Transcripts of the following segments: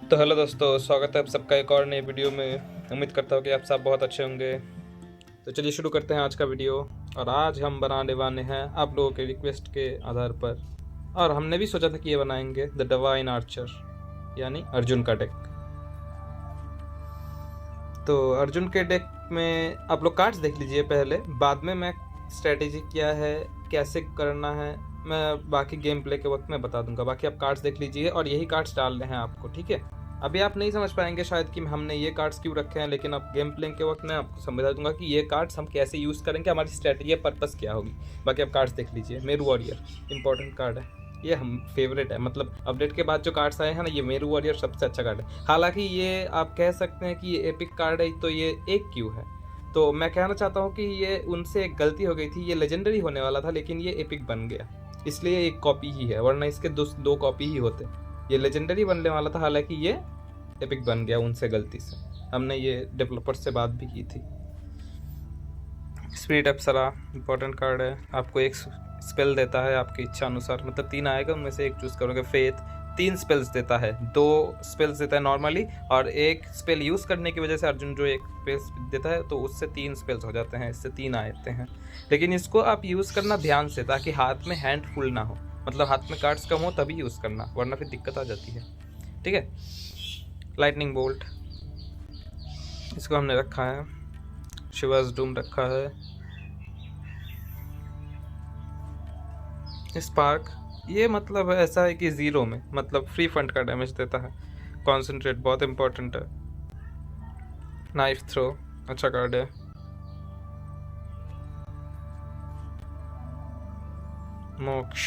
तो हेलो दोस्तों, स्वागत है आप सबका एक और नए वीडियो में। उम्मीद करता हूँ कि आप सब बहुत अच्छे होंगे। तो चलिए शुरू करते हैं आज का वीडियो। और आज हम बनाने वाले हैं आप लोगों के रिक्वेस्ट के आधार पर, और हमने भी सोचा था कि ये बनाएंगे द डिवाइन आर्चर, यानी अर्जुन का डेक। तो अर्जुन के डेक में आप लोग कार्ड्स देख लीजिए पहले, बाद में मैं स्ट्रेटेजी क्या है, कैसे करना है, मैं बाकी गेम प्ले के वक्त में बता दूंगा। बाकी आप कार्ड्स देख लीजिए और यही कार्ड्स डालने हैं आपको, ठीक है। अभी आप नहीं समझ पाएंगे शायद कि हमने ये कार्ड्स क्यों रखे हैं, लेकिन अब गेम प्ले के वक्त मैं आपको समझा दूंगा कि ये कार्ड्स हम कैसे यूज़ करेंगे, हमारी स्ट्रेटेजी पर्पस क्या होगी। बाकी आप कार्ड्स देख लीजिए। मेरू वॉरियर इंपॉर्टेंट कार्ड है, ये हम फेवरेट है, मतलब अपडेट के बाद जो कार्ड्स आए हैं ना, ये मेरू वॉरियर सबसे अच्छा कार्ड है। हालांकि ये आप कह सकते हैं कि ये एपिक कार्ड है, तो ये एक क्यों है। तो मैं कहना चाहता हूँ कि ये उनसे एक गलती हो गई थी, ये लेजेंडरी होने वाला था लेकिन ये एपिक बन गया, इसलिए एक कॉपी ही है, वरना इसके दो कॉपी ही होते। ये लेजेंडरी बनने वाला था, हालांकि ये एपिक बन गया उनसे गलती से। हमने ये डेवलपर से बात भी की थी। स्पिरिट अप्सरा इंपॉर्टेंट कार्ड है, आपको एक स्पेल देता है आपकी इच्छा अनुसार, मतलब 3 आएगा उनमें से एक चूज करोगे। फेथ 3 स्पेल्स देता है, 2 स्पेल्स देता है नॉर्मली, और एक स्पेल यूज़ करने की वजह से अर्जुन जो एक स्पेल देता है तो उससे 3 स्पेल्स हो जाते हैं, इससे 3 आते हैं। लेकिन इसको आप यूज़ करना ध्यान से, ताकि हाथ में हैंड फुल ना हो, मतलब हाथ में कार्ड्स कम हो तभी यूज़ करना, वरना फिर दिक्कत आ जाती है, ठीक है। लाइटनिंग बोल्ट, इसको हमने रखा है। शिवाज डूम रखा है। स्पार्क, ये मतलब ऐसा है कि 0 में, मतलब फ्री फंड का डैमेज देता है। कॉन्सेंट्रेट बहुत इंपॉर्टेंट है। नाइफ थ्रो अच्छा कार्ड है। मोक्ष,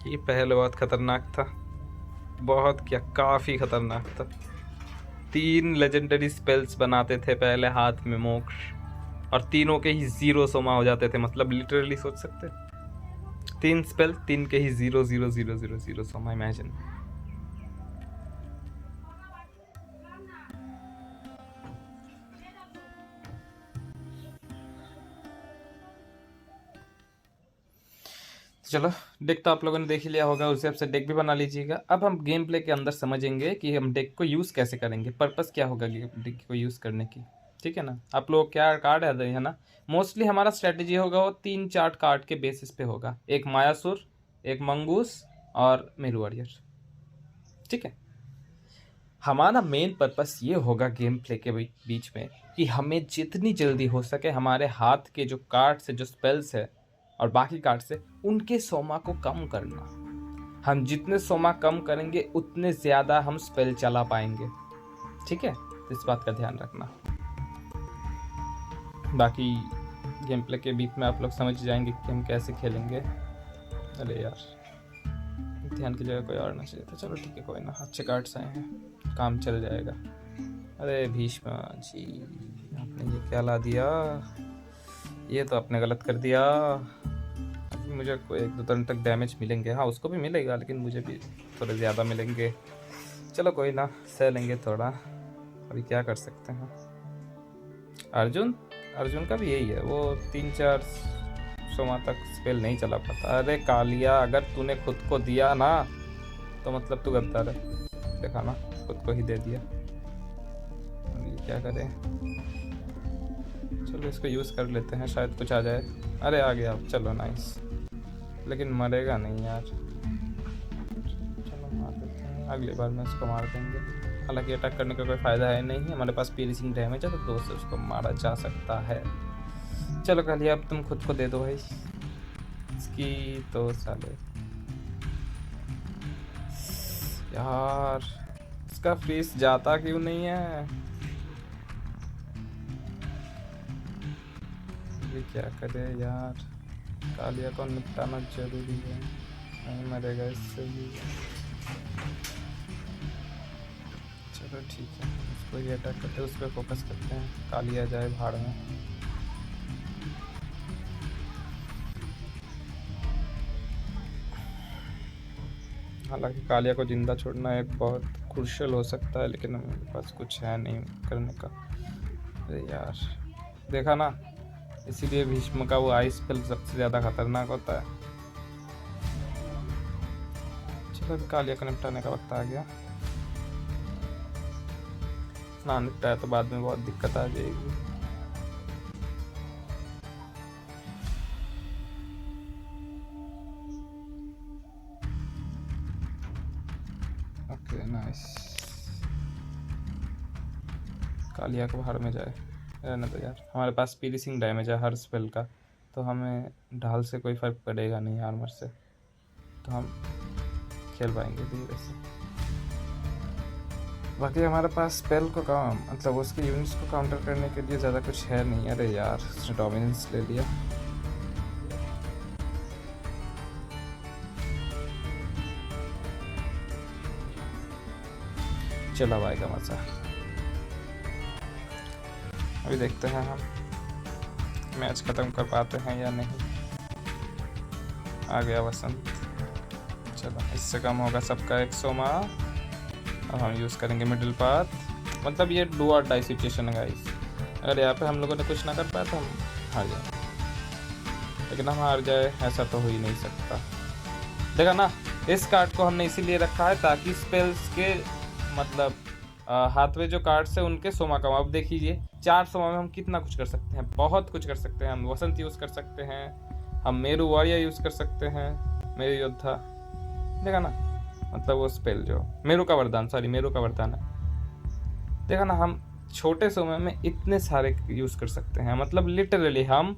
ये पहले बहुत खतरनाक था, बहुत क्या, काफ़ी खतरनाक था। 3 लेजेंडरी स्पेल्स बनाते थे पहले हाथ में मोक्ष, और तीनों के ही 0 सोमा हो जाते थे, मतलब लिटरली सोच सकते, 3 स्पेल 3 के ही 0 0 0 0 0 सोमा, इमेजिन। चलो, डेक तो आप लोगों ने देख ही लिया होगा, उस हिसाब से डेक भी बना लीजिएगा। अब हम गेम प्ले के अंदर समझेंगे कि हम डेक को यूज़ कैसे करेंगे, पर्पस क्या होगा डेक को यूज़ करने की, ठीक है ना। आप लोग क्या कार्ड है ना, मोस्टली हमारा स्ट्रेटेजी होगा वो 3-4 कार्ड के बेसिस पे होगा, एक मायासुर, एक मंगूस और मेरू वॉरियर, ठीक है। हमारा मेन पर्पस ये होगा गेम प्ले के बीच में कि हमें जितनी जल्दी हो सके हमारे हाथ के जो कार्ड्स है, जो स्पेल्स है और बाकी कार्ड्स है, उनके सोमा को कम करना। हम जितने सोमा कम करेंगे उतने ज़्यादा हम स्पेल चला पाएंगे, ठीक है। इस बात का ध्यान रखना। बाकी गेम प्ले के बीच में आप लोग समझ जाएंगे कि हम कैसे खेलेंगे। अरे यार, ध्यान की जगह कोई और ना चाहिए था, चलो ठीक है, कोई ना, अच्छे कार्ड्स आए हैं, काम चल जाएगा। अरे भीष्म जी, आपने ये क्या ला दिया, ये तो आपने गलत कर दिया। अभी मुझे कोई 1-2 टर्न तक डैमेज मिलेंगे, हाँ उसको भी मिलेगा, लेकिन मुझे भी थोड़े ज़्यादा मिलेंगे। चलो कोई ना, सह लेंगे थोड़ा, अभी क्या कर सकते हैं। अर्जुन का भी यही है, वो 3-4 सोमा तक स्पेल नहीं चला पाता। अरे कालिया, अगर तूने खुद को दिया ना तो मतलब तू गद्दार है, देखा ना, खुद को ही दे दिया। ये क्या करें, चलो इसको यूज़ कर लेते हैं, शायद कुछ आ जाए। अरे आ गया, चलो नाइस, लेकिन मरेगा नहीं यार, चलो मार देते हैं, अगली बार में इसको मार देंगे। हालांकि अटैक करने का कोई फ़ायदा है नहीं, हमारे पास पीरिसिंग डैमेज है, तो 2 से उसको मारा जा सकता है। चलो कालिया, अब तुम खुद को दे दो भाई, इसकी तो साले यार, इसका फीस जाता क्यों नहीं है, ये क्या करे यार। कालिया को निपटाना जरूरी है, नहीं मरेगा इससे भी। चलो ठीक है, उसको ये अटैक करते हैं, उस पर फोकस करते हैं, कालिया जाए भाड़ में। हालांकि कालिया को जिंदा छोड़ना एक बहुत क्रूशियल हो सकता है, लेकिन हमारे पास कुछ है नहीं करने का। अरे यार, देखा ना, इसीलिए भीष्म का वो आइस स्पेल सबसे ज़्यादा खतरनाक होता है। चलो अभी कालिया को निपटाने का वक्त आ गया। ना निपटाया तो बाद में बहुत दिक्कत आ जाएगी। Okay nice. कालिया को बाहर में जाए रहने दो यार, हमारे पास पीरिसिंग डैमेज है हर स्पेल का, तो हमें ढाल से कोई फ़र्क पड़ेगा नहीं आर्मर से, तो हम खेल पाएंगे धीरे से। बाकी हमारे पास स्पेल को काम मतलब उसके यूनिट्स को काउंटर करने के लिए ज़्यादा कुछ है नहीं। अरे यार उसने डोमिनेंस ले लिया। चला आएगा मज़ा। अभी देखते हैं हम मैच ख़त्म कर पाते हैं या नहीं। आ गया वसंत। चलो इससे कम होगा सबका 100 मा। अब हम यूज़ करेंगे मिडिल पाथ। मतलब ये डू और डाई सिचुएशन है गाइस। अगर यहाँ पे हम लोगों ने कुछ ना कर पाया तो हम हार जाए, लेकिन हम हार जाए ऐसा तो हो ही नहीं सकता। देखा ना, इस कार्ड को हमने इसीलिए रखा है ताकि स्पेल्स के मतलब हाथ में जो कार्ड्स है उनके सोमा कम। अब देख लीजिए 4 सोमा में हम कितना कुछ कर सकते हैं, बहुत कुछ कर सकते हैं। हम वसंत यूज़ कर सकते हैं, हम मेरू वॉरियर यूज़ कर सकते हैं, मेरू योद्धा। देखा ना, मतलब वो स्पेल जो मेरू का वरदान, सॉरी मेरू का वरदान है। देखा ना, हम छोटे समय में इतने सारे यूज़ कर सकते हैं। मतलब लिटरली हम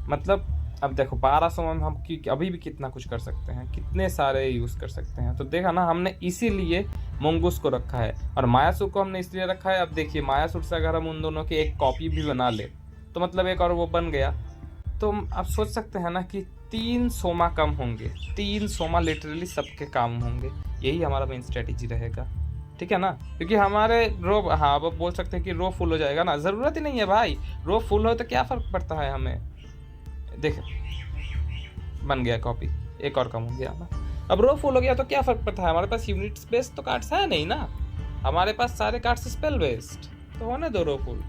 मतलब अब देखो 1200 में हम अभी भी कितना कुछ कर सकते हैं, कितने सारे यूज़ कर सकते हैं। तो देखा ना, हमने इसीलिए मंगूस को रखा है और मायासुर को हमने इसलिए रखा है। अब देखिए मायासुर से अगर हम उन दोनों की एक कॉपी भी बना ले तो मतलब एक और वो बन गया। तो आप सोच सकते हैं ना कि 3 सोमा कम होंगे, 3 सोमा लिटरली सबके काम होंगे। यही हमारा मेन स्ट्रेटेजी रहेगा, ठीक है ना। क्योंकि हमारे रो, हाँ अब बोल सकते हैं कि रो फुल हो जाएगा ना, ज़रूरत ही नहीं है भाई। रो फुल हो तो क्या फ़र्क पड़ता है हमें। देख बन गया कॉपी, एक और कम हो गया ना। अब रो फुल हो गया तो क्या फ़र्क पड़ता है, हमारे पास यूनिट्स बेस्ड तो कार्ड्स है नहीं ना, हमारे पास सारे कार्ड्स स्पेल बेस्ड। तो होने दो रो फुल।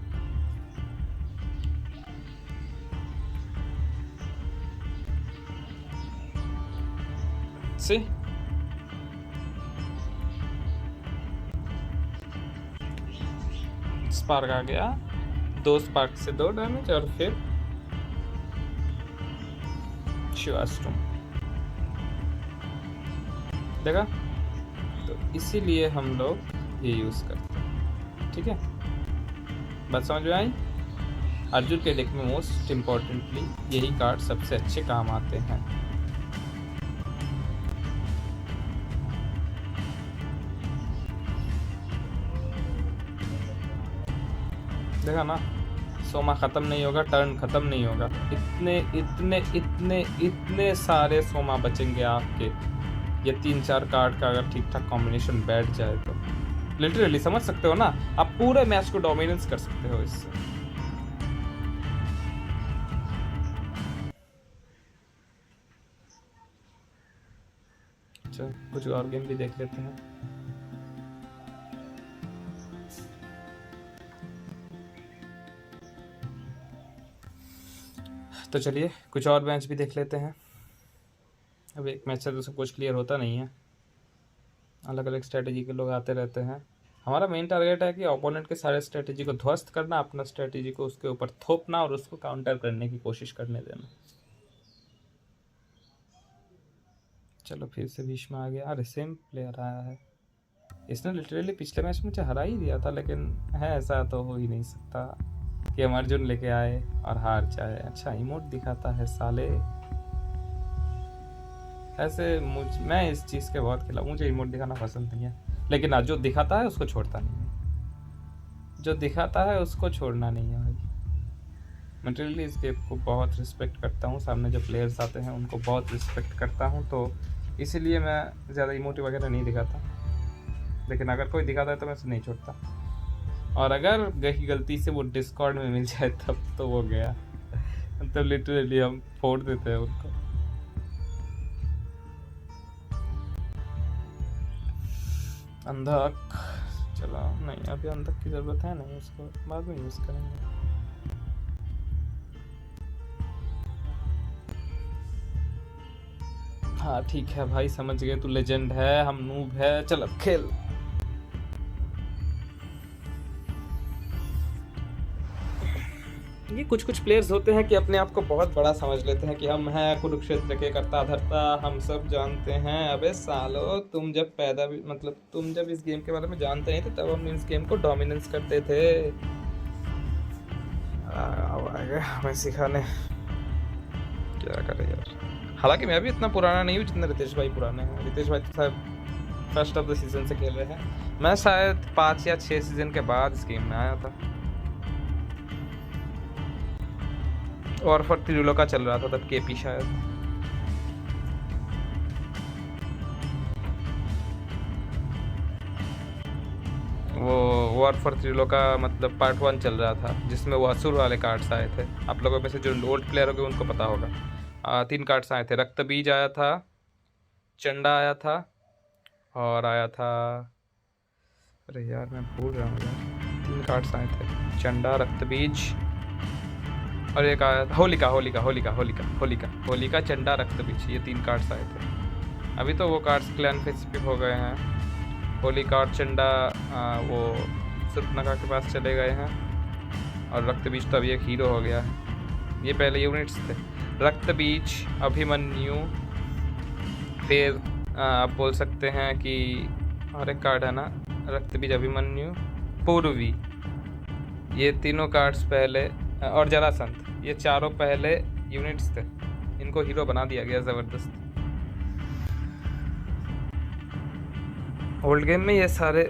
सी स्पार्क आ गया, 2 स्पार्क से 2 डैमेज और फिर शिवास्ट्रोम। देखा, तो इसीलिए हम लोग ये यूज़ करते हैं, ठीक है। बात समझ में आई। अर्जुन के डेक में मोस्ट इम्पॉर्टेंटली यही कार्ड सबसे अच्छे काम आते हैं। देखा ना, सोमा ख़त्म नहीं होगा, टर्न ख़त्म नहीं होगा। इतने इतने इतने इतने सारे सोमा बचेंगे आपके, ये 3-4 कार्ड का अगर ठीक ठाक कॉम्बिनेशन बैठ जाए तो लिटरली समझ सकते हो ना, आप पूरे मैच को डोमिनेंस कर सकते हो इससे। चलो कुछ और गेम भी देख लेते हैं। तो चलिए कुछ और मैच भी देख लेते हैं। अब एक मैच से तो सब कुछ क्लियर होता नहीं है, अलग अलग स्ट्रेटजी के लोग आते रहते हैं। हमारा मेन टारगेट है कि ओपोनेंट के सारे स्ट्रेटजी को ध्वस्त करना, अपना स्ट्रेटजी को उसके ऊपर थोपना और उसको काउंटर करने की कोशिश करने देना। चलो फिर से भीष्म आ गया। अरे सेम प्लेयर आया है, इसने लिटरली पिछले मैच मुझे हरा ही दिया था, लेकिन है ऐसा तो हो ही नहीं सकता कि हम अर्जुन लेके आए और हार जाए। अच्छा इमोट दिखाता है साले, ऐसे मैं इस चीज़ के बहुत खिलाफ, मुझे इमोट दिखाना पसंद नहीं है। लेकिन आज जो दिखाता है उसको छोड़ता नहीं है, जो दिखाता है उसको छोड़ना नहीं है भाई। मैं लिटरली इस गेम को बहुत रिस्पेक्ट करता हूँ, सामने जो प्लेयर्स आते हैं उनको बहुत रिस्पेक्ट करता हूँ, तो इसीलिए मैं ज़्यादा इमोट वगैरह नहीं दिखाता। लेकिन अगर कोई दिखाता है तो मैं उसे नहीं छोड़ता, और अगर गलती से वो डिस्कॉर्ड में मिल जाए तब तो वो गया, मतलब लिटरली हम फोड़ देते हैं उनको। अंधक, चलो नहीं अभी अंधक की ज़रूरत है नहीं, उसको बाद में यूज़ करेंगे। हाँ ठीक है भाई, समझ गए, तू लेजेंड है, हम नूब है, चल अब खेल। ये कुछ कुछ प्लेयर्स होते हैं कि अपने आप को बहुत बड़ा समझ लेते हैं कि हम हैं कुरुक्षेत्र के कर्ता धर्ता, हम सब जानते हैं। अबे सालो, तुम जब पैदा भी मतलब तुम जब इस गेम के बारे में जानते नहीं थे तब हम इस गेम को डोमिनेंस करते थे। अब आ गया हमें सिखाने, क्या करे यार। हालांकि मैं भी इतना पुराना नहीं हूँ जितना रितेश भाई पुराने हैं। रितेश भाई तो फर्स्ट ऑफ द सीजन से खेल रहे हैं, मैं शायद 5 या 6 सीजन के बाद इस गेम में आया था। और फॉर त्रिलोका चल रहा था तब, केपी शायद। वो वॉर फॉर त्रिलोका मतलब पार्ट 1 चल रहा था, जिसमें वो असुर वाले कार्ड्स आए थे। आप लोगों में से जो ओल्ड प्लेयर होंगे उनको पता होगा। 3 कार्ड्स आए थे, रक्त बीज आया था, चंडा आया था, और आया था, अरे यार मैं भूल रहा हूँ यार। 3 कार्ड्स आए थे, चंडा, रक्त बीज, और एक आया था होलिका होलिका होलिका होलिका होलिका होलिका चंडा, रक्त बीज। ये 3 कार्ड्स आए थे। अभी तो वो कार्ड्स क्लैन स्पेसिफिक हो गए हैं। होलिका और चंडा वो सुर्पनखा के पास चले गए हैं, और रक्त बीज तो अभी एक हीरो हो गया है। ये पहले यूनिट्स थे, रक्त बीज, अभिमन्यु, फिर आप बोल सकते हैं कि और एक कार्ड है ना, रक्त बीज, अभिमन्यु, पूर्वी। ये तीनों कार्ड्स पहले, और जरासंध, ये चारों पहले यूनिट्स थे। इनको हीरो बना दिया गया ज़बरदस्त। ओल्ड गेम में ये सारे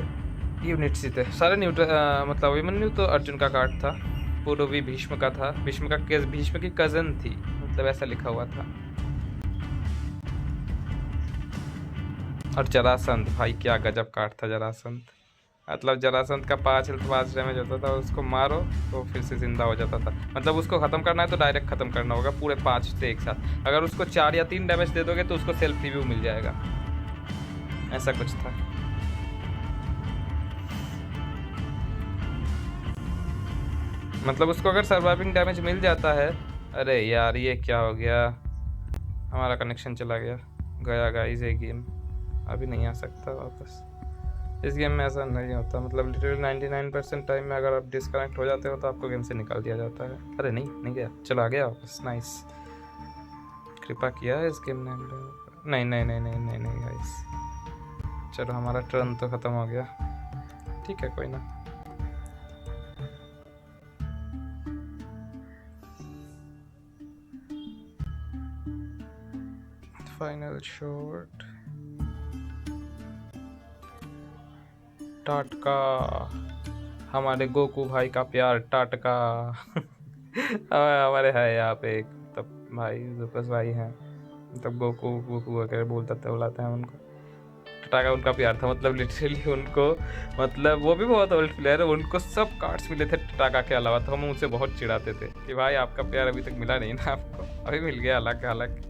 यूनिट्स ही थे, सारे मतलब अभिमन्यु तो अर्जुन का कार्ड था, पूर्वी भीष्म का था, भीष्म की कज़न थी, मतलब ऐसा लिखा हुआ था। और जरासंध, भाई क्या गजब कार्ड था जरासंध। मतलब जरासंध का 5 हेल्थ 5 डैमेज होता था, उसको मारो तो फिर से जिंदा हो जाता था। मतलब उसको ख़त्म करना है तो डायरेक्ट ख़त्म करना होगा पूरे 5 से एक साथ। अगर उसको 4 या 3 डैमेज दे दोगे तो उसको सेल्फ रिव्यू मिल जाएगा, ऐसा कुछ था। मतलब उसको अगर सर्वाइविंग डैमेज मिल जाता है, अरे यार ये क्या हो गया, हमारा कनेक्शन चला गया गाइस। ये गेम अभी नहीं आ सकता वापस। इस गेम में ऐसा नहीं होता, मतलब लिटरली 99% टाइम में अगर आप डिस्कनेक्ट हो जाते हो तो आपको गेम से निकाल दिया जाता है। अरे नहीं गया, चलो आ गया वापस, नाइस। कृपा किया है इस गेम ने। नहीं नहीं नहीं नहीं नहीं नहीं गाइस, चलो हमारा टर्न तो ख़त्म हो गया, ठीक है कोई ना। फाइनल शॉट, टाटका, हमारे गोकू भाई का प्यार टाटका। हमारे है यहाँ पे एक तब भाई, जुपस भाई हैं, तब गोकू वगैरह बुलाते हैं उनको। टाटका उनका प्यार था, मतलब लिटरली उनको, मतलब वो भी बहुत ओल्ड प्लेयर है, उनको सब कार्ड्स मिले थे टाटका के अलावा, तो हम उनसे बहुत चिढ़ाते थे कि भाई आपका प्यार अभी तक मिला नहीं ना आपको, अभी मिल गया अलग।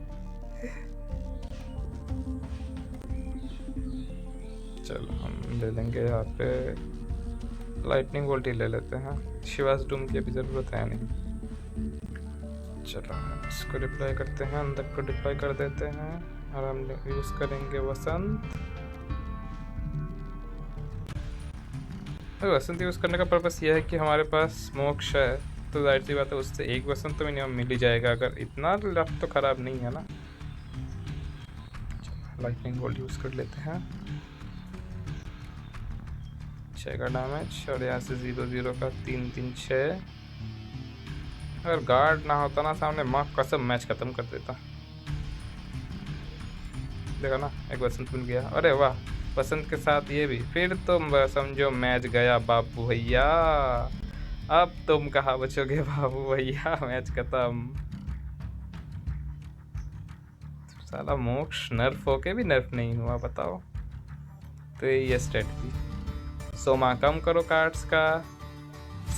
चलो हम ले लेंगे यहाँ पे लाइटनिंग वोल्ट ही ले लेते हैं, शिवास डूम की अभी ज़रूरत है नहीं। चलो इसको डिप्लॉय करते हैं, अंदर को डिप्लॉय कर देते हैं, और हम यूज़ करेंगे वसंत। वसंत यूज़ करने का पर्पस यह है कि हमारे पास मोक्ष है, तो जाहिर सी बात है उससे एक वसंत तो मिनिमम मिल ही जाएगा, अगर इतना लक तो ख़राब नहीं है ना। लाइटनिंग वोल्ट यूज़ कर लेते हैं, 6 का डैमेज, और यहाँ से 0-0 का 3-3-6। अगर गार्ड ना होता ना सामने, माँ कसम मैच खत्म कर देता। देखा ना, एक वसंत मिल गया, अरे वाह, वसंत के साथ ये भी, फिर तुम समझो मैच गया बाबू भैया। अब तुम कहाँ बचोगे बाबू भैया, मैच खत्म। साला मोक्ष नर्फ होके भी नर्फ नहीं हुआ, बताओ। तो ये स्ट्रेटजी, सोमा कम करो कार्ड्स का,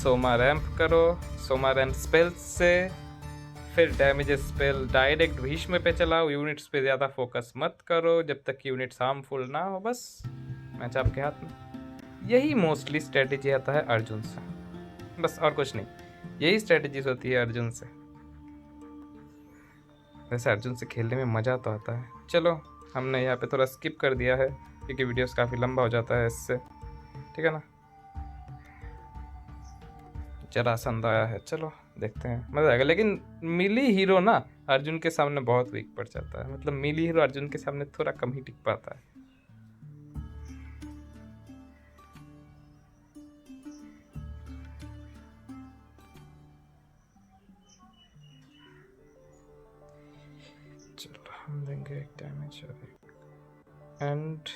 सोमा रैंप करो, सोमा रैंप स्पेल्स से, फिर डैमेज स्पेल डायरेक्ट भीष्म पे चलाओ, यूनिट्स पे ज़्यादा फोकस मत करो जब तक यूनिट्स हार्मफुल ना हो, बस मैच आपके हाथ में। यही मोस्टली स्ट्रेटजी आता है अर्जुन से, बस और कुछ नहीं, यही स्ट्रेटजीज होती है अर्जुन से। वैसे अर्जुन से खेलने में मज़ा तो आता है। चलो हमने यहाँ पे थोड़ा स्किप कर दिया है क्योंकि वीडियोस काफ़ी लंबा हो जाता है इससे, ठीक है ना। जरासंध आया है, चलो देखते हैं, मज़ा आएगा। लेकिन मिली हीरो ना अर्जुन के सामने बहुत वीक पड़ जाता है, मतलब मिली हीरो अर्जुन के सामने थोड़ा कम ही टिक पाता है। चलो हम देंगे एक डैमेज एंड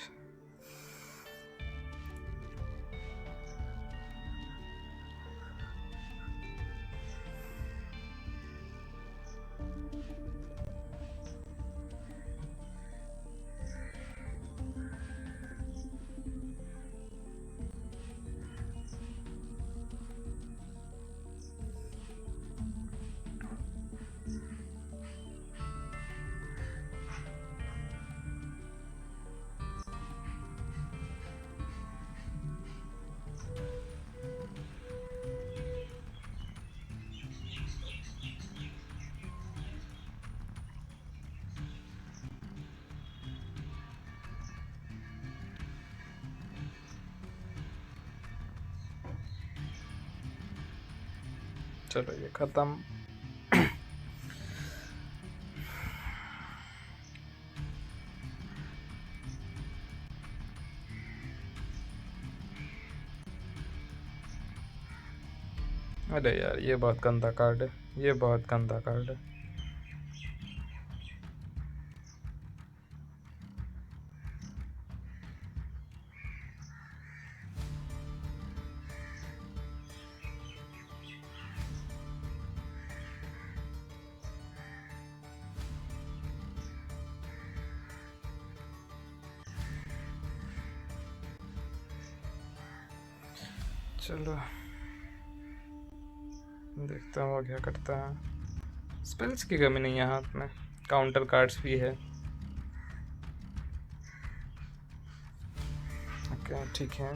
चलो ये खत्म। अरे यार ये बहुत गंदा कार्ड है, ये बहुत गंदा कार्ड है। चलो देखता हूँ क्या करता है। स्पेल्स की कमी नहीं है हाथ में, काउंटर कार्ड्स भी है। ओके ठीक है।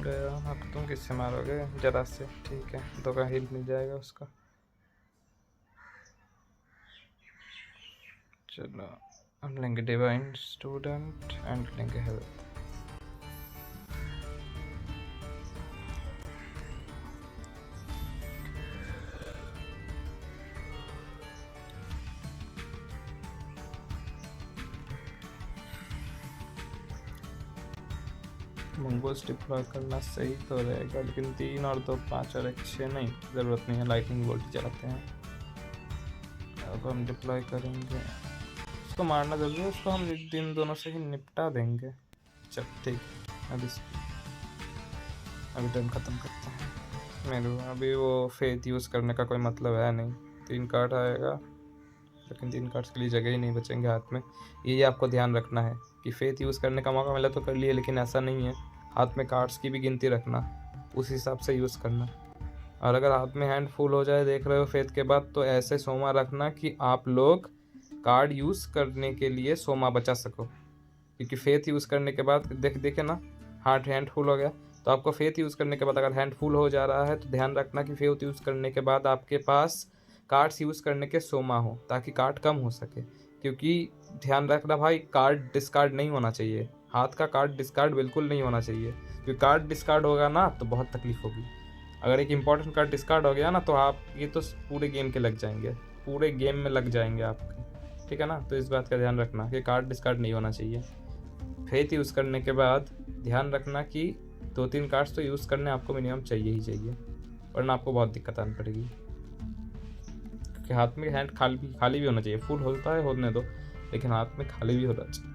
गया, अब तुम किससे मारोगे? जरा से, ठीक है, 2 का हील मिल जाएगा उसका। चलो हम लेंगे डिवाइन स्टूडेंट एंड लेंगे हेल्थ। मंगोस डिप्लॉय करना सही तो रहेगा, लेकिन 3 और 2 5 और 1 6 नहीं, ज़रूरत नहीं है। लाइटनिंग बोल्ट चलाते हैं। अब हम डिप्लॉय करेंगे, उसको मारना जरूरी है, उसको हम दिन दोनों से ही निपटा देंगे। चल ठीक, अभी टर्न ख़त्म करते हैं। मेरे अभी वो फेथ यूज़ करने का कोई मतलब है नहीं। 3 कार्ड आएगा, लेकिन 3 कार्ड्स के लिए जगह ही नहीं बचेंगे हाथ में। ये आपको ध्यान रखना है कि फेथ यूज़ करने का मौका मिला तो कर लिए, लेकिन ऐसा नहीं है। हाथ में कार्ड्स की भी गिनती रखना, उस हिसाब से यूज़ करना। और अगर हाथ में हैंड फुल हो जाए देख रहे हो फेथ के बाद, तो ऐसे सोमा रखना कि आप लोग कार्ड यूज़ करने के लिए सोमा बचा सको। क्योंकि फेथ यूज़ करने के बाद देखे ना, हार्ट हैंड फुल हो गया, तो आपको फेथ यूज़ करने के बाद अगर हैंड फुल हो जा रहा है तो ध्यान रखना कि फेथ यूज़ करने के बाद आपके पास कार्ड्स यूज़ करने के सोमा हो, ताकि कार्ड कम हो सके। क्योंकि ध्यान रखना भाई, कार्ड डिस्कार्ड नहीं होना चाहिए, हाथ का कार्ड डिस्कार्ड बिल्कुल नहीं होना चाहिए। क्योंकि कार्ड डिस्कार्ड होगा ना तो बहुत तकलीफ होगी। अगर एक इंपॉर्टेंट कार्ड डिस्कार्ड हो गया ना, तो आप ये तो पूरे गेम के लग जाएंगे, पूरे गेम में लग जाएंगे आपके, ठीक है ना। तो इस बात का ध्यान रखना कि कार्ड डिस्कार्ड नहीं होना चाहिए। फेथ यूज़ करने के बाद ध्यान रखना कि 2-3 कार्ड्स तो यूज़ करने आपको मिनिमम चाहिए ही चाहिए, वरना आपको बहुत दिक्कत आनी पड़ेगी। क्योंकि हाथ में हैंड खाली भी होना चाहिए। फुल होता है होने दो, लेकिन हाथ में खाली भी होना चाहिए।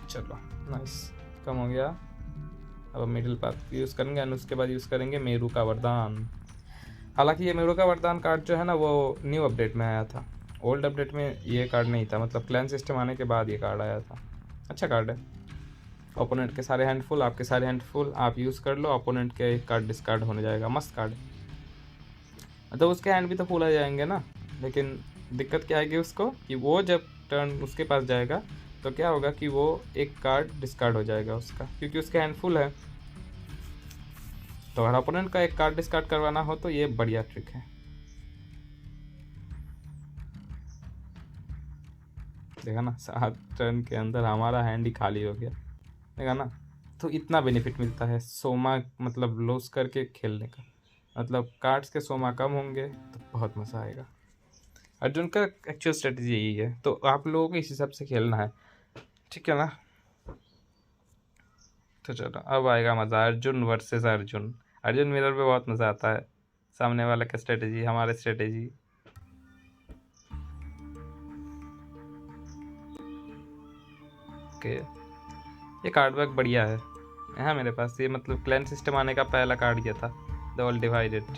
चलो नाइस, कम हो गया। अब मिडिल पाथ यूज़ करेंगे और उसके बाद यूज़ करेंगे मेरू का वरदान। हालांकि ये मेरू का वरदान कार्ड जो है ना, वो न्यू अपडेट में आया था। ओल्ड अपडेट में ये कार्ड नहीं था, मतलब क्लैन सिस्टम आने के बाद ये कार्ड आया था। अच्छा कार्ड है। ओपोनेंट के सारे हैंड फुल, आपके सारे हैंड फुल, आप यूज़ कर लो, ओपोनेंट के एक कार्ड डिस्कार्ड होने जाएगा। मस्त कार्ड है। मतलब उसके हैंड भी तो फुल आ जाएंगे ना, लेकिन दिक्कत क्या आएगी उसको कि वो जब टर्न उसके पास जाएगा तो क्या होगा कि वो एक कार्ड डिस्कार्ड हो जाएगा उसका, क्योंकि उसके हैंड फुल है। तो अगर अपोनेंट का एक कार्ड डिस्कार्ड करवाना हो तो ये बढ़िया ट्रिक है। देखा ना, 7 टर्न के अंदर हमारा हैंड ही खाली हो गया। देखा ना, तो इतना बेनिफिट मिलता है सोमा मतलब लॉस करके खेलने का। मतलब कार्ड्स के सोमा कम होंगे तो बहुत मज़ा आएगा। अर्जुन का एक्चुअल स्ट्रेटजी यही है, तो आप लोगों को इस हिसाब से खेलना है, ठीक है ना। तो चलो अब आएगा मज़ा, अर्जुन वर्सेस अर्जुन। अर्जुन मिरर पे बहुत मज़ा आता है, सामने वाले का स्ट्रेटजी हमारे स्ट्रेटजी। ओके, ये कार्ड बैक बढ़िया है मेरे पास। ये मतलब क्लैन सिस्टम आने का पहला कार्ड ये था, द ऑल डिवाइडेड।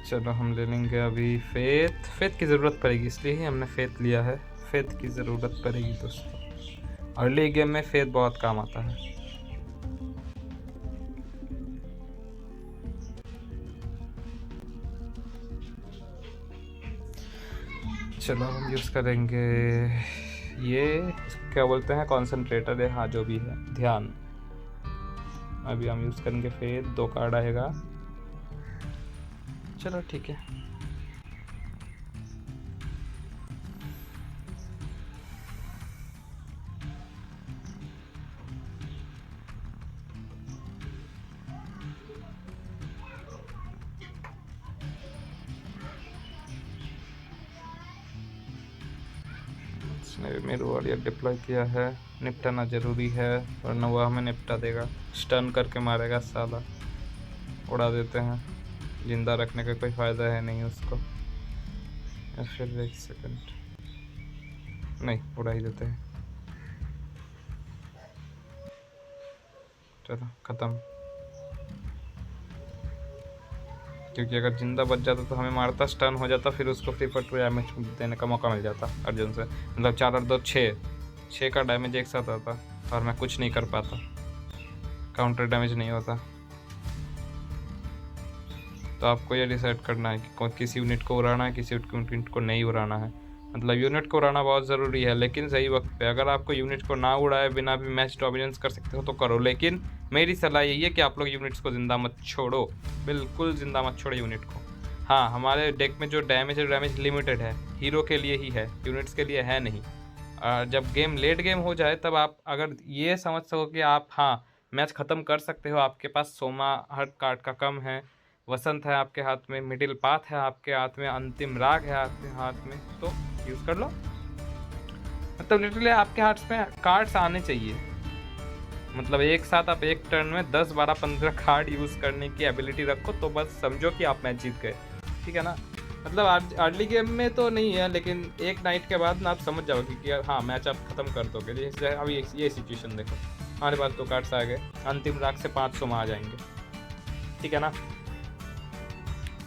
चलो हम ले लेंगे अभी फेथ की ज़रूरत पड़ेगी, इसलिए ही हमने फेथ लिया है। फेथ की ज़रूरत पड़ेगी दोस्तों, अर्ली गेम में फेथ बहुत काम आता है। चलो हम यूज़ करेंगे ये, क्या बोलते हैं, कॉन्सेंट्रेटर है, हाँ जो भी है, ध्यान। अभी हम यूज़ करेंगे फेथ, 2 कार्ड आएगा। चलो ठीक है, इसने मेरे वॉरियर डिप्लॉय किया है। निपटाना ज़रूरी है वरना वो हमें निपटा देगा, स्टन करके मारेगा साला। उड़ा देते हैं, जिंदा रखने का कोई फ़ायदा है नहीं उसको। या फिर 1 सेकंड, नहीं उड़ा ही देते हैं। चलो ख़त्म, क्योंकि अगर जिंदा बच जाता तो हमें मारता, स्टन हो जाता, फिर उसको फ्री पर 2 डैमेज देने का मौका मिल जाता अर्जुन से। मतलब 4 और 2 6 का डैमेज एक साथ आता और मैं कुछ नहीं कर पाता, काउंटर डैमेज नहीं होता। तो आपको ये डिसाइड करना है कि किसी यूनिट को उड़ाना है, किसी यूनिट को नहीं उड़ाना है। मतलब यूनिट को उड़ाना बहुत ज़रूरी है, लेकिन सही वक्त पे। अगर आपको यूनिट को ना उड़ाए बिना भी मैच डोमिनेंस कर सकते हो तो करो, लेकिन मेरी सलाह यही है कि आप लोग यूनिट्स को ज़िंदा मत छोड़ो, बिल्कुल ज़िंदा मत छोड़ो यूनिट को। हाँ, हमारे डेक में जो डैमेज है, डैमेज लिमिटेड है, हीरो के लिए ही है, यूनिट्स के लिए है नहीं। जब गेम लेट गेम हो जाए तब आप अगर ये समझ सको कि आप हाँ मैच ख़त्म कर सकते हो, आपके पास सोमा हर कार्ड का कम है, वसंत है आपके हाथ में, मिडिल पाथ है आपके हाथ में, अंतिम राग है आपके हाथ में, तो यूज़ कर लो। मतलब लिटरली आपके हाथ में कार्ड्स आने चाहिए। मतलब एक साथ आप एक टर्न में 10 12 15 कार्ड यूज़ करने की एबिलिटी रखो तो बस समझो कि आप मैच जीत गए, ठीक है ना। मतलब अर्ली गेम में तो नहीं है, लेकिन एक नाइट के बाद ना आप समझ जाओगे कि हाँ मैच आप ख़त्म कर दोगे। जैसे अभी ये सिचुएशन देखो, हमारे पास 2 कार्ड्स आ गए, अंतिम राग से 500 में आ जाएंगे, ठीक है ना।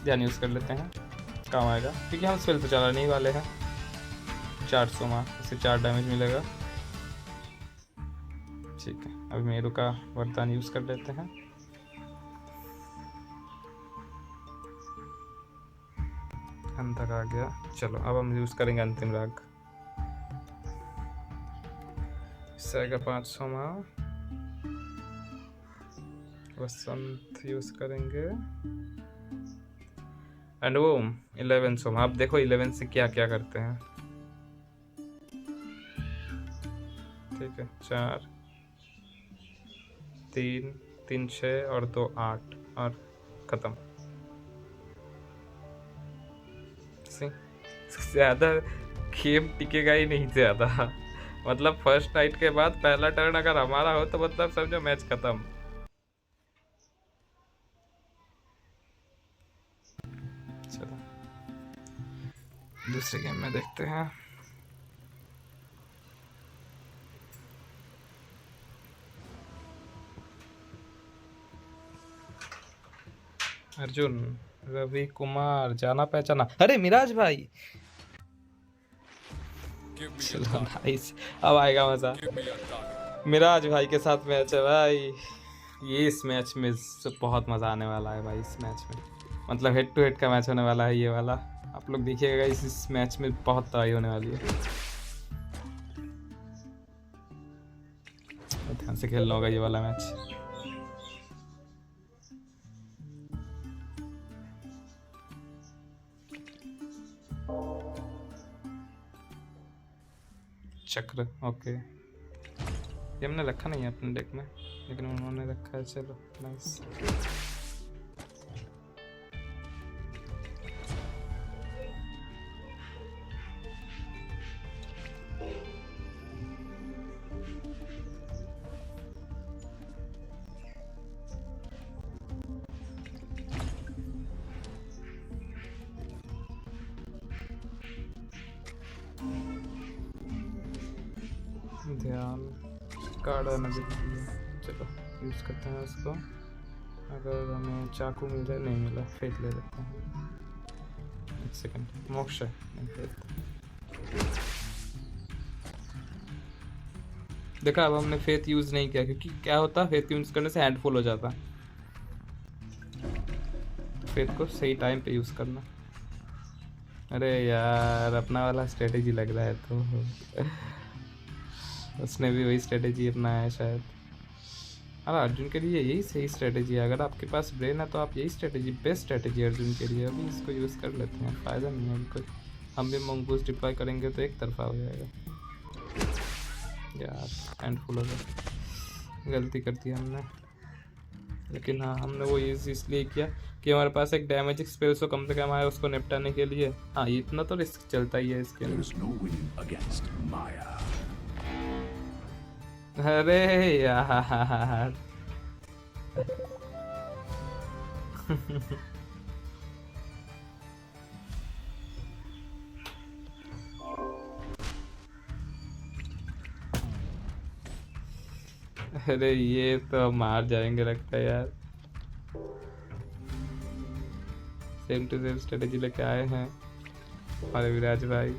ध्यान यूज़ कर लेते हैं, काम आएगा, क्योंकि हम स्पेल तो चला नहीं वाले हैं। 400 में इससे 4 डैमेज मिलेगा, ठीक है। अभी मेरू का वरदान यूज़ कर लेते हैं। अंदर आ गया। चलो अब हम यूज़ करेंगे अंतिम राग, इससे आएगा 500 में। वसंत यूज़ करेंगे एंड वो 1100 में। आप देखो 11 से क्या क्या करते हैं, ठीक है। 4 3 3 6 और 2 8 और ख़त्म। ज़्यादा गेम टिकेगा ही नहीं ज़्यादा। मतलब फर्स्ट नाइट के बाद पहला टर्न अगर हमारा हो तो मतलब समझो मैच ख़त्म। चलो दूसरे गेम में देखते हैं। अर्जुन, रवि कुमार, जाना पहचाना। अरे मिराज भाई, चलो नाइस, अब आएगा मजा। मिराज भाई के साथ मैच है भाई, ये इस मैच में बहुत मजा आने वाला है भाई। इस मैच में मतलब हेड टू हेड का मैच होने वाला है ये वाला। आप लोग देखिएगा इस मैच में बहुत तबाही होने वाली है। ध्यान से खेलना होगा ये वाला मैच। चक्र, ओके, ये हमने रखा नहीं है अपने डेक में, लेकिन उन्होंने रखा है। चलो नाइस। ध्यान कार्ड आना जरूरी है। चलो यूज़ करते हैं उसको। अगर हमें चाकू मिल जाए, नहीं मिला, फेथ ले लेते हैं। एक सेकंड, मोक्ष है, नहीं फेथ। देखा, अब हमने फेथ यूज़ नहीं किया, क्योंकि क्या होता है फेथ यूज़ करने से हैंड फुल हो जाता। फेथ को सही टाइम पे यूज़ करना। अरे यार, अपना वाला स्ट्रेटेजी लग रहा है, तो उसने भी वही स्ट्रेटेजी अपनाया है शायद। अरे अर्जुन के लिए यही सही स्ट्रेटेजी है। अगर आपके पास ब्रेन है तो आप यही स्ट्रेटेजी, बेस्ट स्ट्रेटेजी है अर्जुन के लिए। अभी इसको यूज़ कर लेते हैं, फ़ायदा नहीं है अभी कोई। हम भी मंगूस डिप्लॉय करेंगे तो एक तरफा हो जाएगा यार, हैंड फुल हो गया। गलती कर दी हमने, लेकिन हाँ, हमने वो यूज़ इसलिए किया कि हमारे पास एक डैमेजिंग स्पेल तो कम से कम आया उसको निपटाने के लिए। हाँ, इतना तो रिस्क चलता ही है इसके अंदर। अरे यार अरे ये तो मार जाएंगे लगता है यार। सेम टू सेम स्ट्रेटेजी लेके आए हैं हमारे विराज भाई,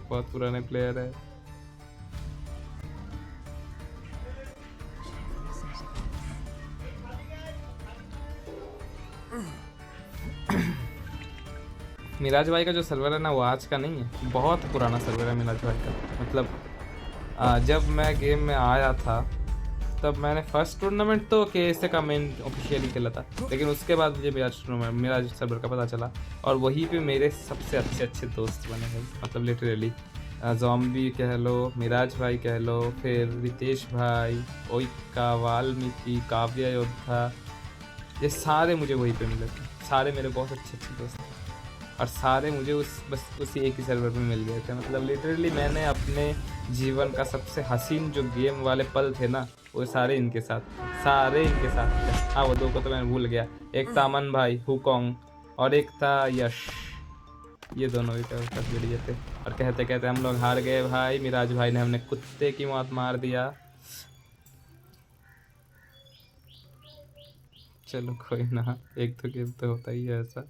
बहुत पुराने प्लेयर है। मिराज भाई का जो सर्वर है ना, वो आज का नहीं है, बहुत पुराना सर्वर है मिराज भाई का। मतलब जब मैं गेम में आया था तब मैंने फर्स्ट टूर्नामेंट तो केएसए का मेन ऑफिशियली खेला था, लेकिन उसके बाद मुझे मिराज सर्वर का पता चला, और वहीं पे मेरे सबसे अच्छे दोस्त बने हैं। मतलब लिटरली ज़ॉम्बी कह लो, मिराज भाई कह लो, फिर रितेश भाई, ओइका, वाल्मीकि, काव्य योद्धा, ये सारे मुझे वहीं पे मिले थे। सारे मेरे बहुत अच्छे दोस्त थे, और सारे मुझे बस उसी एक ही सर्वर में मिल गए थे। मतलब लिटरली मैंने अपने जीवन का सबसे हसीन जो गेम वाले पल थे ना, वो सारे इनके साथ थे। हाँ, वो दो को तो मैं भूल गया, एक था अमन भाई हुकोंग, और एक था यश। ये दोनों भी काफी बढ़िया थे। और कहते कहते हम लोग हार गए भाई, मिराज भाई ने हमने कुत्ते की मौत मार दिया। चलो कोई ना, एक तो गेम तो होता ही है ऐसा।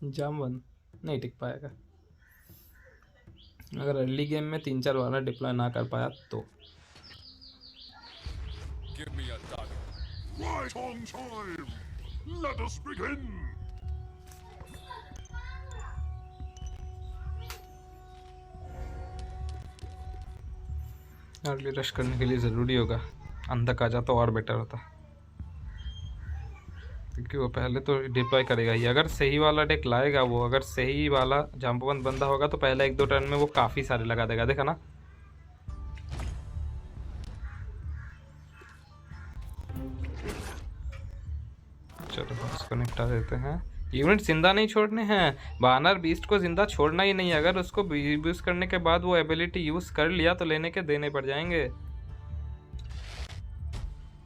जामवन नहीं टिक पाएगा अगर अर्ली गेम में 3-4 वाला डिप्लॉय ना कर पाया तो। Right on time. Let us begin. Early rush करने के लिए ज़रूरी होगा, अंधक आ जाता और बेटर होता, क्योंकि वो पहले तो डिप्लॉय करेगा ही। अगर सही वाला डेक लाएगा वो, अगर सही वाला जाम्बवंत बंदा होगा तो पहले 1-2 टर्न में वो काफ़ी सारे लगा देगा, देखा ना। चलो उसको निपटा देते हैं। यूनिट जिंदा नहीं छोड़ने हैं, बानर बीस्ट को जिंदा छोड़ना ही नहीं। अगर उसको यूज़ करने के बाद वो एबिलिटी यूज़ कर लिया तो लेने के देने पड़ जाएंगे।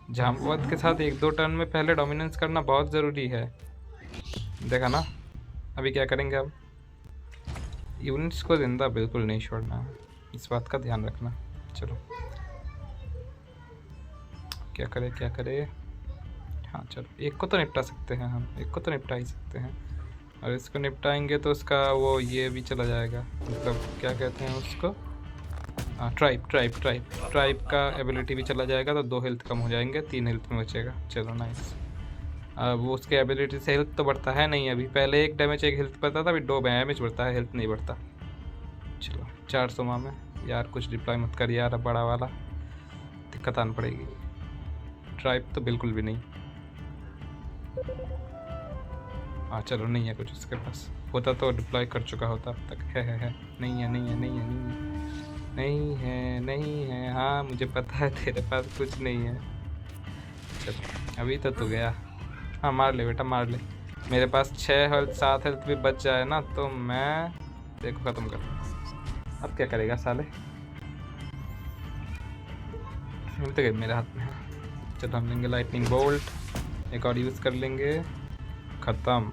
जाम्बवंत के साथ 1-2 टर्न में पहले डोमिनेंस करना बहुत ज़रूरी है, देखा ना। अभी क्या करेंगे, अब यूनिट्स को जिंदा बिल्कुल नहीं छोड़ना है, इस बात का ध्यान रखना। चलो क्या करे क्या करे। हाँ चलो, एक को तो निपटा सकते हैं हम, एक को तो निपटा ही सकते हैं। और इसको निपटाएंगे तो उसका वो ये भी चला जाएगा, मतलब क्या कहते हैं उसको, हाँ ट्राइब का एबिलिटी भी चला जाएगा, तो 2 हेल्थ कम हो जाएंगे, 3 हेल्थ में बचेगा। चलो नाइस। अब वो उसके एबिलिटी से हेल्थ तो बढ़ता है नहीं, अभी पहले 1 डैमेज 1 हेल्थ बढ़ता था, अभी 2 डैमेज बढ़ता है, हेल्थ नहीं बढ़ता। चलो 400 में यार कुछ डिप्लॉय मत कर यार, अब बड़ा वाला दिक्कत आनी पड़ेगी। ट्राइब तो बिल्कुल भी नहीं। हाँ चलो नहीं है कुछ उसके पास, होता तो डिप्लॉय कर चुका होता अब तक। है नहीं है नहीं है नहीं है नहीं है नहीं है नहीं है। हाँ मुझे पता है तेरे पास कुछ नहीं है। चलो अभी तो तू गया। हाँ मार ले बेटा मार ले, मेरे पास 6 हेल्थ 7 हेल्थ भी बच जाए ना तो मैं देखो ख़त्म कर। अब क्या करेगा साले, अभी तो मेरे हाथ में है। चलो हम लेंगे लाइटनिंग बोल्ट, एक और यूज़ कर लेंगे, ख़त्म।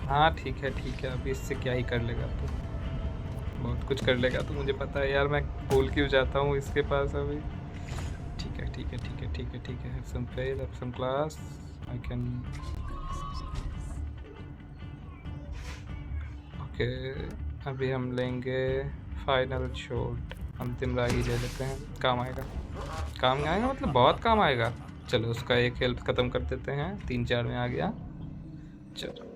हाँ ठीक है अभी इससे क्या ही कर लेगा तू, बहुत कुछ कर लेगा तो मुझे पता है यार, मैं भूल क्यों जाता हूँ इसके पास अभी। ठीक है have some faith, have some class, I can okay. अभी हम लेंगे फाइनल शॉट, अंतिम राही ले लेते हैं, काम आएगा मतलब बहुत काम आएगा। चलो उसका एक हेल्थ ख़त्म कर देते हैं, 3-4 में आ गया। चलो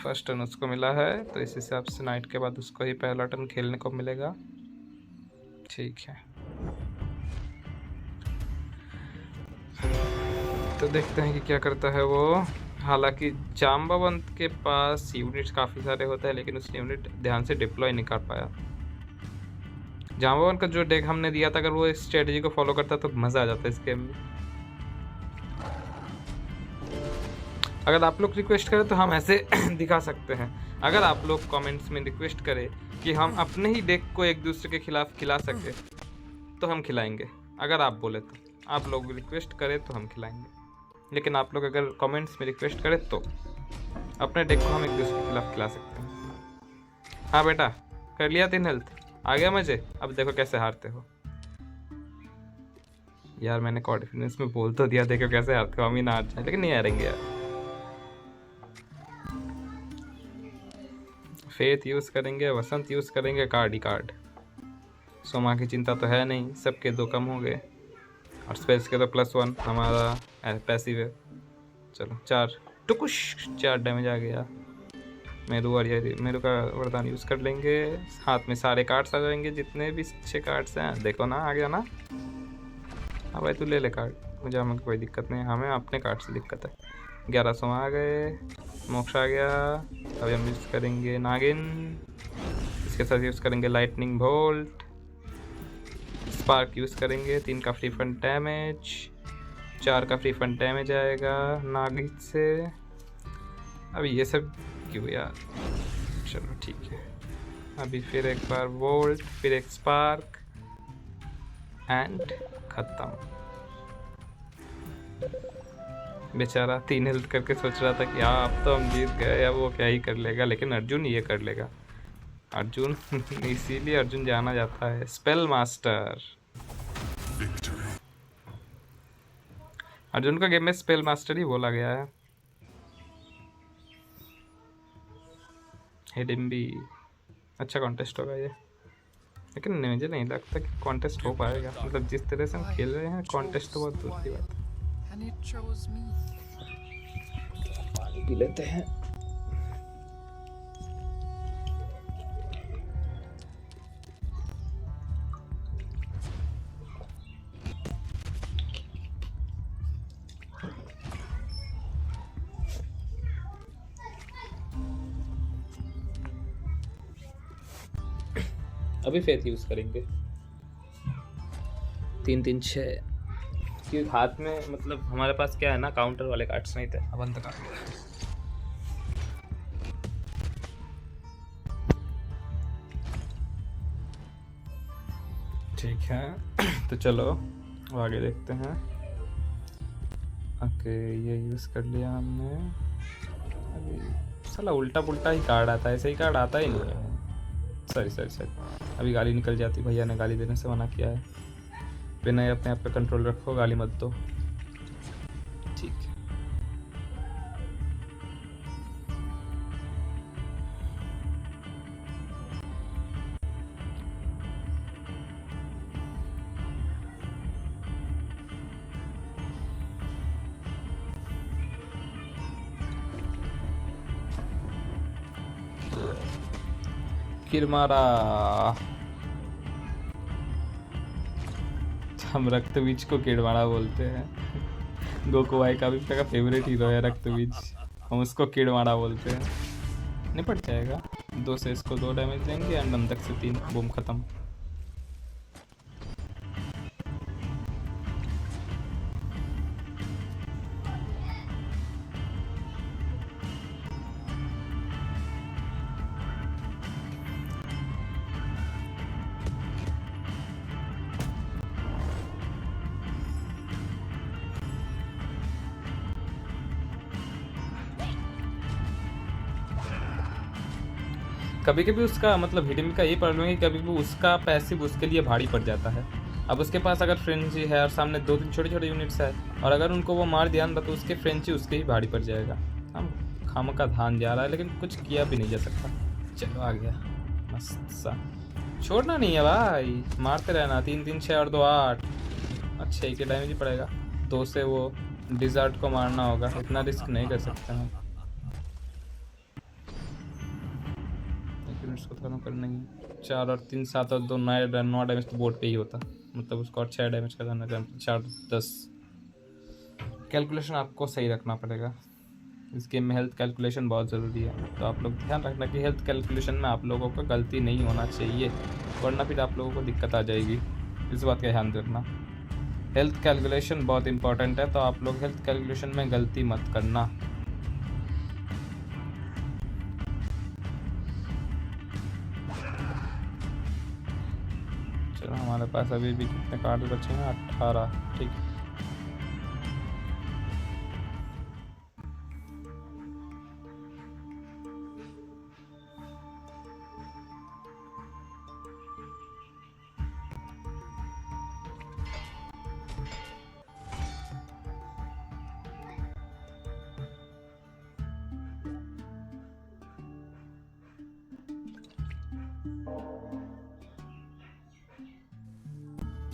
फर्स्ट टर्न उसको मिला है, तो इस हिसाब से नाइट के बाद उसको ही पहला टर्न खेलने को मिलेगा। ठीक है तो देखते हैं कि क्या करता है वो। हालांकि जाम्बावंत के पास यूनिट्स काफ़ी सारे होते हैं, लेकिन उसने यूनिट ध्यान से डिप्लॉय नहीं कर पाया। जाम्बावंत का जो डेक हमने दिया था, अगर वो इस स्ट्रेटजी को फॉलो करता तो मज़ा आ जाता इस गेम में। अगर आप लोग रिक्वेस्ट करें तो हम ऐसे दिखा सकते हैं। अगर आप लोग कमेंट्स में रिक्वेस्ट करें कि हम अपने ही डेक को एक दूसरे के खिलाफ खिला सके तो हम खिलाएंगे। अगर आप बोले तो, आप लोग रिक्वेस्ट करें तो हम खिलाएंगे, लेकिन आप लोग अगर कमेंट्स में रिक्वेस्ट करें तो अपने डेक को हम एक दूसरे के खिलाफ खिला सकते हैं। हाँ बेटा कर लिया 3 हेल्थ, आ गया मजे। अब देखो कैसे हारते हो यार, मैंने कॉन्फिडेंस में बोल तो दिया, देखो कैसे हारते हो, हम ही ना हार जाए, लेकिन नहीं हारेंगे यार। फेथ यूज़ करेंगे, वसंत यूज़ करेंगे, कार्ड ही कार्ड। सोमा की चिंता तो है नहीं, सबके 2 कम हो गए, और स्पेस के तो +1 हमारा पैसिव है। चलो 4 टुकुश 4 डैमेज आ गया। मेरू का वरदान यूज़ कर लेंगे, हाथ में सारे कार्ड्स आ जाएंगे, जितने भी 6 कार्ड्स हैं। देखो ना आ गया ना। हाँ भाई तू ले ले कार्ड, मुझे हमें कोई दिक्कत नहीं है, हमें अपने कार्ड से दिक्कत है। 1100 आ गए, मोक्ष आ गया। अभी हम यूज़ करेंगे नागिन, इसके साथ यूज़ करेंगे लाइटनिंग बोल्ट, स्पार्क यूज़ करेंगे, 3 का फ्री फंड डैमेज, 4 का फ्री फंड डैमेज आएगा नागिन से। अभी ये सब क्यों यार, चलो ठीक है। अभी फिर एक बार वोल्ट, फिर एक स्पार्क एंड ख़त्म। बेचारा 3 हेल्थ करके सोच रहा था कि हाँ अब तो हम जीत गए, अब वो क्या ही कर लेगा, लेकिन अर्जुन ये कर लेगा। अर्जुन इसीलिए अर्जुन जाना जाता है स्पेल मास्टर। अर्जुन का गेम में स्पेल मास्टर ही बोला गया है। हिडिम्बी अच्छा कॉन्टेस्ट होगा ये, लेकिन मुझे नहीं लगता कि कॉन्टेस्ट हो पाएगा, मतलब जिस तरह से हम खेल रहे हैं कॉन्टेस्ट तो बहुत दूर की बात है। पानी पी लेते हैं। अभी फेथ यूज़ करेंगे 3-3-6, क्योंकि हाथ में मतलब हमारे पास क्या है ना, काउंटर वाले कार्ड्स नहीं थे। अब अंत का ठीक है तो चलो आगे देखते हैं। ओके ये यूज़ कर लिया हमने, अभी साला उल्टा पुल्टा ही कार्ड आता है, सही कार्ड आता ही नहीं है। सॉरी अभी गाली निकल जाती, भैया ने गाली देने से मना किया है। विनय अपने आप पे कंट्रोल रखो, गाली मत दो, ठीक है। किरमारा, हम रक्तबीज को किरमारा बोलते हैं। गोकू भाई का भी का फेवरेट हीरो है रक्तबीज, हम उसको किरमारा बोलते हैं। निपट जाएगा, 2 से इसको 2 डैमेज देंगे एंड अंदर से 3, बूम खत्म। कभी कभी उसका मतलब हिडमी का ये प्रॉब्लम है कि कभी भी उसका पैसिव उसके लिए भारी पड़ जाता है। अब उसके पास अगर फ्रेंची है और सामने 2-3 छोटे छोटे यूनिट्स है और अगर उनको वो मार दिया ना तो उसके फ्रेंची उसके ही भारी पड़ जाएगा। हम खाम का धान जा रहा है लेकिन कुछ किया भी नहीं जा सकता। चलो आ गया मस्त सा, छोड़ना नहीं है भाई, मारते रहना। 3-3 6 और 2 8, अच्छा एक डैमेज ही पड़ेगा। 2 से वो डिजर्ट को मारना होगा, इतना रिस्क नहीं कर सकते हैं। उसको खत्म करना ही 4 और 3 7 और 2 9 डैमेज तो बोर्ड पे ही होता, मतलब उसको और 6 डैमेज का करना चाहिए। 4 10 कैलकुलेशन आपको सही रखना पड़ेगा इस गेम में। हेल्थ कैलकुलेशन बहुत ज़रूरी है, तो आप लोग ध्यान रखना कि हेल्थ कैलकुलेशन में आप लोगों का गलती नहीं होना चाहिए, वरना फिर आप लोगों को दिक्कत आ जाएगी। इस बात का ध्यान रखना, हेल्थ कैलकुलेशन बहुत इंपॉर्टेंट है, तो आप लोग हेल्थ कैलकुलेशन में गलती मत करना। चलो हमारे पास अभी भी कितने कार्ड बचे हैं, 18, ठीक है।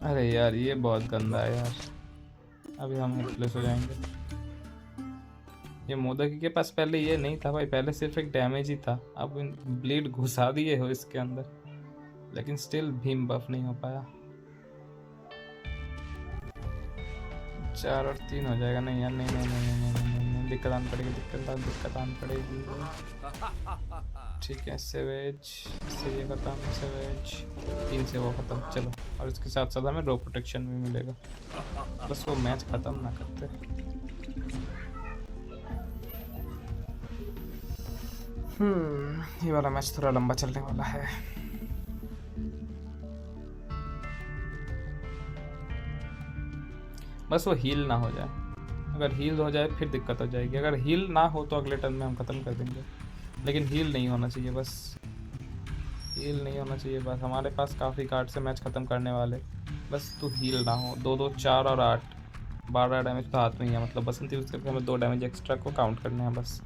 अरे यार ये बहुत गंदा है यार, अभी हम हेल्पलेस हो जाएंगे। ये मोदक के पास पहले ये नहीं था भाई, पहले सिर्फ एक डैमेज ही था, अब ब्लीड घुसा दिए हो इसके अंदर, लेकिन स्टिल भीम बफ नहीं हो पाया। 4 और 3 हो जाएगा। नहीं यार, नहीं नहीं नहीं नहीं नहीं नहीं, नहीं, नहीं। दिक्कत आनी पड़ेगी, दिक्कत आनी पड़ेगी। ठीक है, सेवेज से ये खत्म, सेवेज 3 से वो खत्म। चलो, और इसके साथ साथ हमें रो प्रोटेक्शन भी मिलेगा, बस वो मैच खत्म ना करते। ये वाला मैच थोड़ा लंबा चलने वाला है। बस वो हील ना हो जाए, अगर हील हो जाए फिर दिक्कत हो जाएगी। अगर हील ना हो तो अगले टर्न में हम ख़त्म कर देंगे, लेकिन हील नहीं होना चाहिए, बस हील नहीं होना चाहिए। बस हमारे पास काफ़ी कार्ड से मैच ख़त्म करने वाले, बस तो हील ना हो। 2-2 4 और 8 12 डैमेज तो हाथ में ही है, मतलब बसंती यूज़ करके हमें 2 डैमेज एक्स्ट्रा को काउंट करने हैं बस।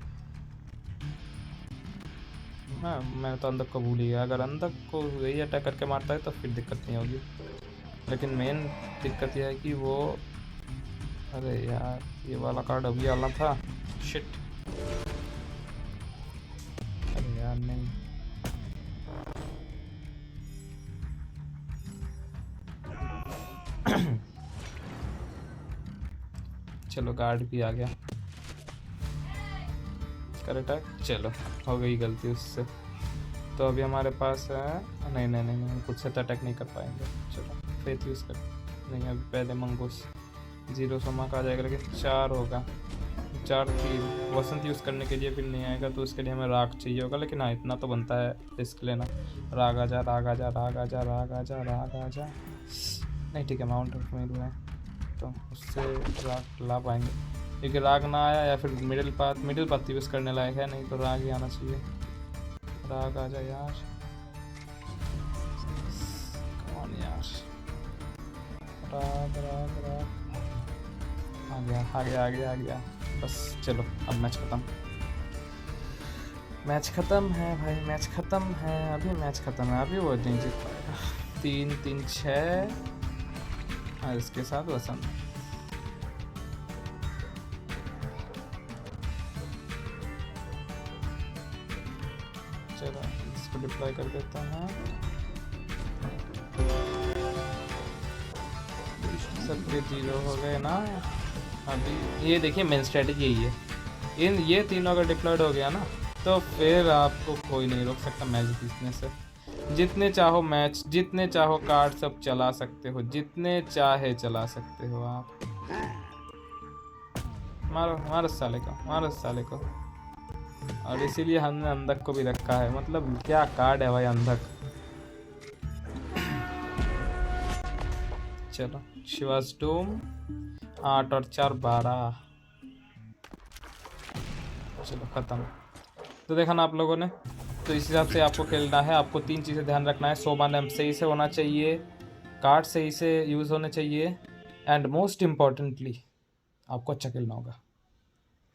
मैं तो अंदर को भूल ही गया, अगर अंदर को यही अटैक करके मारता है तो फिर दिक्कत नहीं होगी, लेकिन मेन दिक्कत यह है कि वो, अरे यार ये वाला कार्ड अभी आना था, शिट। अरे यार नहीं, चलो गार्ड भी आ गया, कर अटैक। चलो हो गई गलती उससे, तो अभी हमारे पास है, नहीं नहीं नहीं नहीं, खुद से तो अटैक नहीं कर पाएंगे। चलो फेथ यूज़ कर, नहीं अभी पहले मंगूस 0 समाक आ जाएगा, लेकिन 4 होगा, 4 की वसंत यूज़ करने के लिए फिर नहीं आएगा, तो उसके लिए हमें राग चाहिए होगा। लेकिन हाँ इतना तो बनता है रिस्क लेना। राग आ जा, राग आ जा, राग आ जा, राग आ जा, राग आ जा, नहीं ठीक है, माउंट ऑफ मेरू है तो उससे राग ला पाएंगे। क्योंकि राग ना आया या फिर मिडिल पाथ यूज़ करने लायक है, नहीं तो राग ही आना चाहिए। राग आ जाए यार, कौन यार, राग राग राग आ गया आ गया आ गया आ गया। बस चलो अब मैच खत्म, मैच ख़त्म है भाई, मैच ख़त्म है, अभी मैच ख़त्म है, अभी वो नहीं जीत पाएगा। 3-3-6 और इसके साथ वसंत। चलो इसको डिप्लॉय कर देता हैं। सबके 0 हो गए ना। अभी ये देखिए मेन स्ट्रेटेजी यही है, ये तीनों अगर डिप्लॉयड हो गया ना तो फिर आपको कोई नहीं रोक सकता मैच जीतने से। जितने चाहो मैच, जितने चाहो कार्ड सब चला सकते हो, जितने चाहे चला सकते हो आप। मारो मारो साले को, मारो साले को। और इसीलिए हमने अंधक को भी रखा है, मतलब क्या कार्ड है भाई अंधक। चलो शिवाज डूम 8 और 4 12। चलो खत्म। तो देखा ना आप लोगों ने, तो इस हिसाब से आपको खेलना है। आपको 3 चीज़ें ध्यान रखना है, सोबान सही से होना चाहिए, कार्ड सही से यूज़ होने चाहिए, एंड मोस्ट इम्पॉर्टेंटली आपको अच्छा खेलना होगा।